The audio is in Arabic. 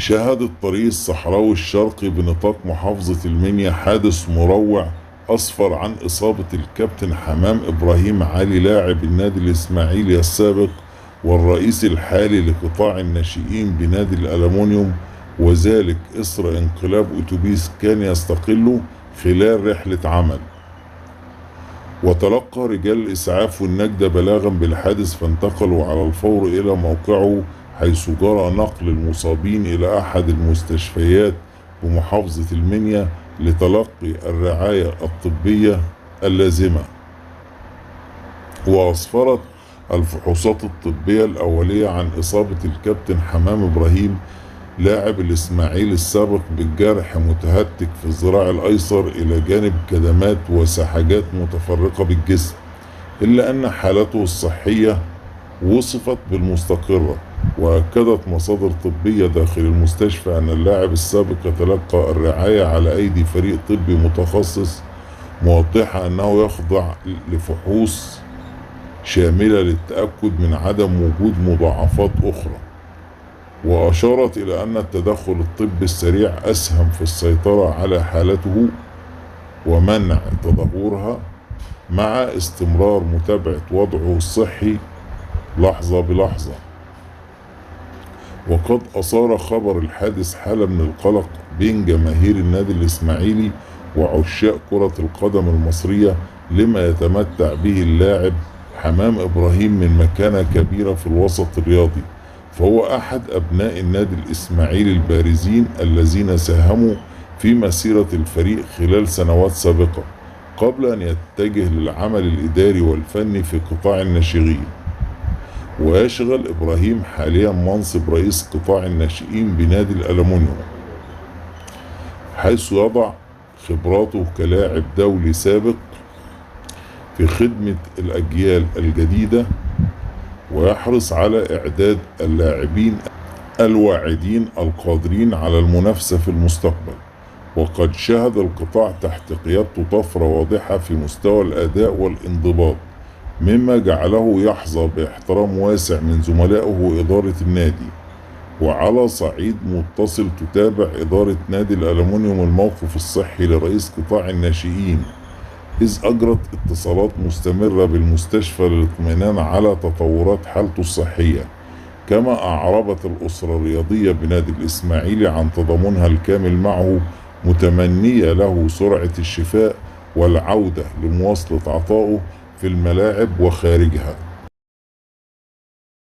شهد الطريق الصحراوي الشرقي بنطاق محافظة المنيا حادث مروع أسفر عن إصابة الكابتن حمام إبراهيم علي لاعب النادي الإسماعيلي السابق والرئيس الحالي لقطاع الناشئين بنادي الألمونيوم، وذلك إثر انقلاب أتوبيس كان يستقله خلال رحلة عمل. وتلقى رجال الإسعاف والنجدة بلاغا بالحادث فانتقلوا على الفور إلى موقعه، حيث جرى نقل المصابين إلى أحد المستشفيات بمحافظة المنيا لتلقي الرعاية الطبية اللازمة. وأسفرت الفحوصات الطبية الأولية عن إصابة الكابتن حمام إبراهيم لاعب الإسماعيلي السابق بالجرح متهتك في الذراع الأيسر إلى جانب كدمات وسحجات متفرقة بالجسم، إلا أن حالته الصحية وصفت بالمستقرة. وأكدت مصادر طبية داخل المستشفى أن اللاعب السابق يتلقى الرعاية على أيدي فريق طبي متخصص، موضحة أنه يخضع لفحوص شاملة للتأكد من عدم وجود مضاعفات أخرى. وأشارت إلى أن التدخل الطبي السريع أسهم في السيطرة على حالته ومنع تدهورها، مع استمرار متابعة وضعه الصحي لحظة بلحظة. وقد أثار خبر الحادث حالة من القلق بين جماهير النادي الإسماعيلي وعشاق كرة القدم المصرية، لما يتمتع به اللاعب حمام إبراهيم من مكانة كبيرة في الوسط الرياضي، فهو أحد أبناء النادي الإسماعيلي البارزين الذين ساهموا في مسيرة الفريق خلال سنوات سابقة قبل أن يتجه للعمل الإداري والفني في قطاع الناشئين. ويشغل إبراهيم حاليا منصب رئيس قطاع الناشئين بنادي الألمونيوم، حيث يضع خبراته كلاعب دولي سابق في خدمة الأجيال الجديدة، ويحرص على إعداد اللاعبين الواعدين القادرين على المنافسة في المستقبل. وقد شهد القطاع تحت قيادته طفرة واضحة في مستوى الأداء والانضباط، مما جعله يحظى باحترام واسع من زملائه وإدارة النادي. وعلى صعيد متصل تتابع إدارة نادي الألمونيوم الموقف الصحي لرئيس قطاع الناشئين، إذ أجرت اتصالات مستمرة بالمستشفى للاطمئنان على تطورات حالته الصحية، كما أعربت الأسرة الرياضية بنادي الإسماعيلي عن تضامنها الكامل معه، متمنية له سرعة الشفاء والعودة لمواصلة عطائه في الملاعب وخارجها.